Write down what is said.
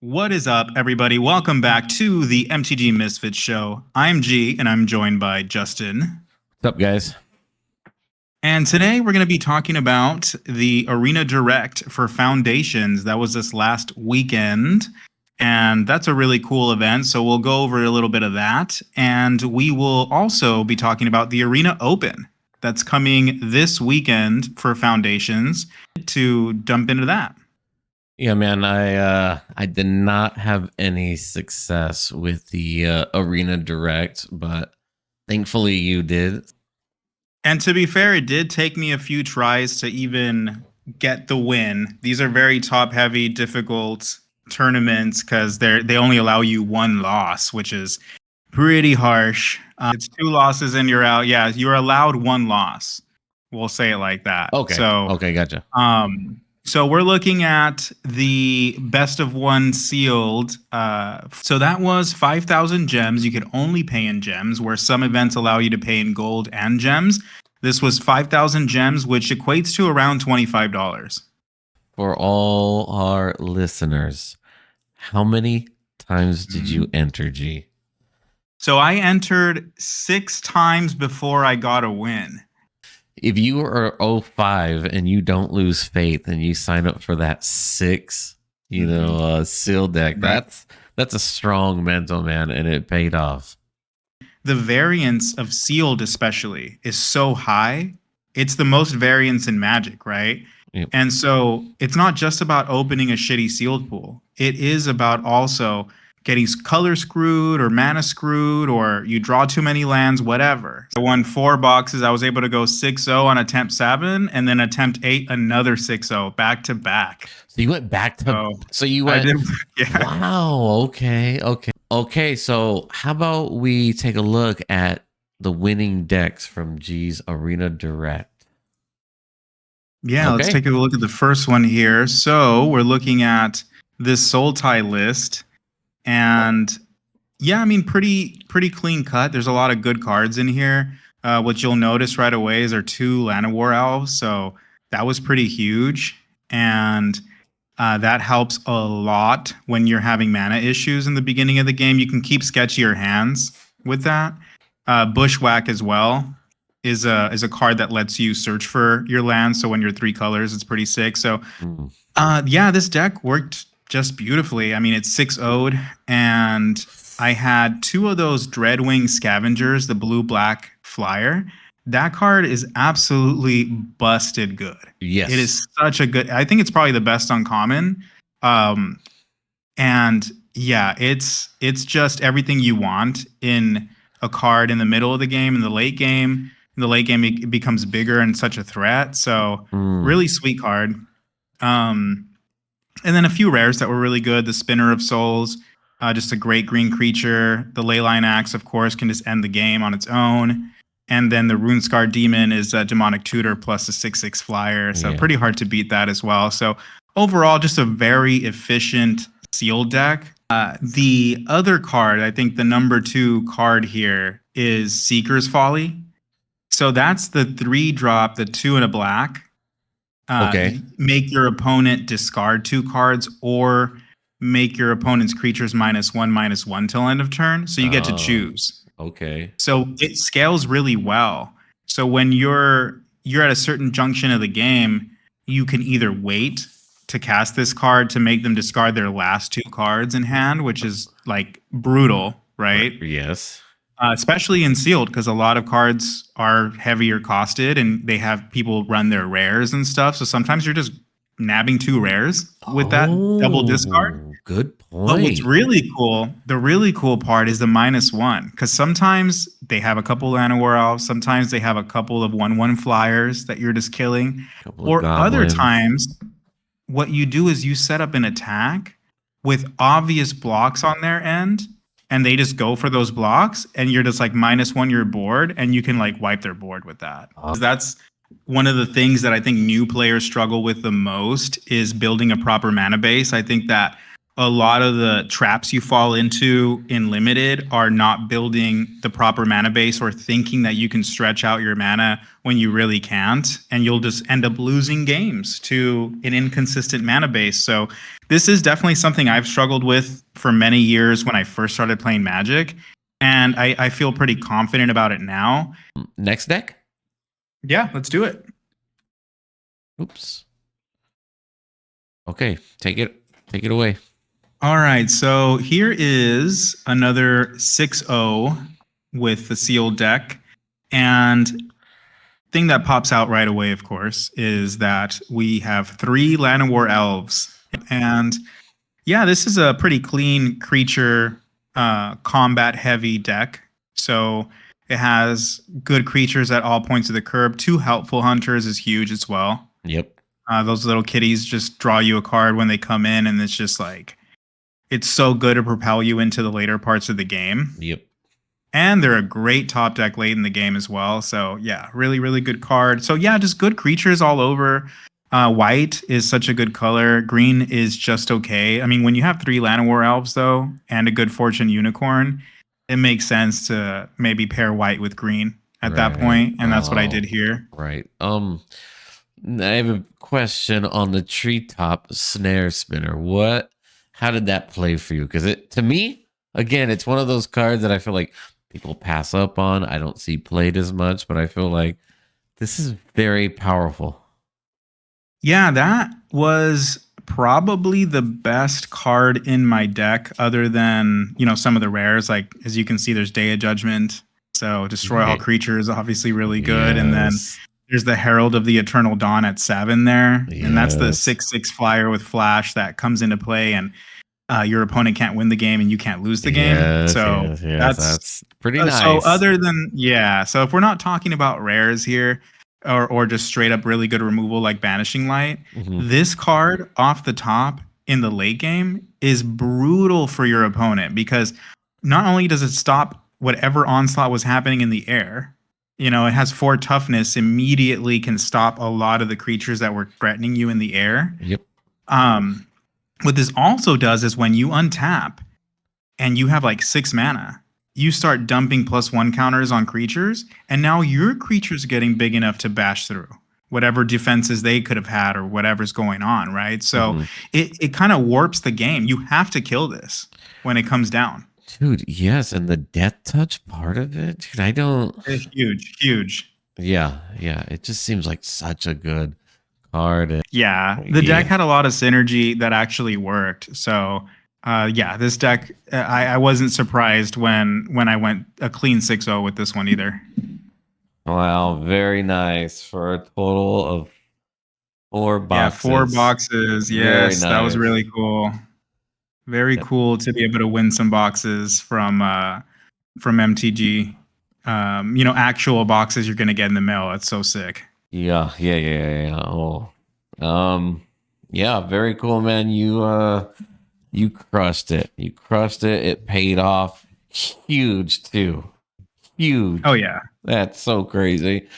What is up, everybody? Welcome back to the MTG Misfits show. I'm G, and I'm joined by Justin. What's up, guys? And today we're going to be talking about the Arena Direct for Foundations. That was this last weekend, and that's a really cool event. So we'll go over a little bit of that. And we will also be talking about the Arena Open that's coming this weekend for Foundations to jump into that. Yeah, man, I did not have any success with the Arena Direct, but thankfully you did. And to be fair, it did take me a few tries to even get the win. These are very top-heavy, difficult tournaments because they only allow you one loss, which is pretty harsh. It's 2 losses and you're out. Yeah, you're allowed 1 loss. We'll say it like that. Okay. So okay, gotcha. So we're looking at the best of 1 sealed. So that was 5,000 gems. You could only pay in gems, where some events allow you to pay in gold and gems. This was 5,000 gems, which equates to around $25. For all our listeners, how many times did you enter, G? So I entered 6 times before I got a win. If you are 05 and you don't lose faith and you sign up for that 6, seal deck, Right. that's a strong mental, man, and it paid off. The variance of sealed especially is so high. It's the most variance in Magic, right? Yep. And so it's not just about opening a shitty sealed pool. It is about also getting color screwed or mana screwed, or you draw too many lands, whatever. I won 4 boxes. I was able to go 6-0 on attempt 7 and then attempt 8, another 6-0 back to back. So you went back to, so you went, yeah. Wow. Okay. So how about we take a look at the winning decks from G's Arena Direct? Yeah, let's take a look at the first one here. So we're looking at this Soul Tie list. And yeah, I mean, pretty clean cut. There's a lot of good cards in here. What you'll notice right away is our 2 Llanowar Elves. So that was pretty huge. And that helps a lot when you're having mana issues in the beginning of the game. You can keep sketchier hands with that. Bushwhack as well is a card that lets you search for your lands. So when you're 3 colors, it's pretty sick. So yeah, this deck worked just beautifully. I mean, it's 6-0'd, and I had 2 of those Dreadwing Scavengers, the blue-black flyer. That card is absolutely busted good. Yes. It is such a good... I think it's probably the best uncommon. And yeah, it's just everything you want in a card in the middle of the game, in the late game. In the late game, it becomes bigger and such a threat. So really sweet card. And then a few rares that were really good. The Spinner of Souls, just a great green creature. The Leyline Axe, of course, can just end the game on its own. And then the Runescar Demon is a Demonic Tutor plus a 6/6 flyer. So pretty hard to beat that as well. So overall, just a very efficient sealed deck. The other card, I think the number 2 card here is Seeker's Folly. So that's the 3-drop, the 2 and a black. Make your opponent discard 2 cards, or make your opponent's creatures -1/-1 till end of turn. So you get to choose. Okay. So it scales really well. So when you're at a certain junction of the game, you can either wait to cast this card to make them discard their last 2 cards in hand, which is like brutal, right? Yes. Especially in sealed, because a lot of cards are heavier costed and they have people run their rares and stuff. So sometimes you're just nabbing 2 rares with that double discard. Good point. But what's really cool, the really cool part is the -1, because sometimes they have a couple Llanowar Elves, sometimes they have a couple of 1/1 flyers that you're just killing, or other times what you do is you set up an attack with obvious blocks on their end, and they just go for those blocks, and you're just like -1 your board, and you can like wipe their board with that. That's one of the things that I think new players struggle with the most, is building a proper mana base. I think that a lot of the traps you fall into in limited are not building the proper mana base or thinking that you can stretch out your mana when you really can't, and you'll just end up losing games to an inconsistent mana base. So this is definitely something I've struggled with for many years when I first started playing Magic, and I feel pretty confident about it now. Next deck? Yeah, let's do it. Oops. Okay, take it away. All right, so here is another 6-0 with the sealed deck. And thing that pops out right away, of course, is that we have 3 Llanowar Elves. And yeah, this is a pretty clean creature, combat heavy deck. So it has good creatures at all points of the curb. 2 helpful hunters is huge as well. Yep. Those little kitties just draw you a card when they come in, and it's just like, it's so good to propel you into the later parts of the game. Yep. And they're a great top deck late in the game as well. So yeah, really, really good card. So yeah, just good creatures all over. White is such a good color. Green is just okay. I mean, when you have 3 Llanowar Elves though, and a good Fortune Unicorn, it makes sense to maybe pair white with green at that point, and that's what I did here. Right. I have a question on the treetop snare spinner. How did that play for you? Because to me, again, it's one of those cards that I feel like people pass up on. I don't see played as much, but I feel like this is very powerful. Yeah, that was probably the best card in my deck, other than, some of the rares. Like, as you can see, there's Day of Judgment. So destroy all creatures, obviously really good. Yes. And then there's the Herald of the Eternal Dawn at 7 there. Yes. And that's the 6/6 flyer with flash that comes into play, and your opponent can't win the game and you can't lose the game. So that's pretty nice. So so if we're not talking about rares here, or just straight up really good removal like Banishing Light, this card off the top in the late game is brutal for your opponent, because not only does it stop whatever onslaught was happening in the air, it has 4 toughness, immediately can stop a lot of the creatures that were threatening you in the air. Yep. What this also does is when you untap and you have like 6 mana, you start dumping +1 counters on creatures, and now your creature's getting big enough to bash through whatever defenses they could have had or whatever's going on, right? So it kind of warps the game. You have to kill this when it comes down. Dude, yes, and the death touch part of it, dude, I don't... It's huge. Yeah, it just seems like such a good card. Yeah, the deck had a lot of synergy that actually worked. So this deck, I wasn't surprised when I went a clean 6-0 with this one either. Wow, very nice for a total of 4 boxes. Yeah, 4 boxes. Yes, that was really cool. Very cool to be able to win some boxes from MTG. Actual boxes you're gonna get in the mail. That's so sick. Yeah. Oh, yeah, very cool, man. You crushed it. It paid off huge too. Huge. Oh yeah. That's so crazy.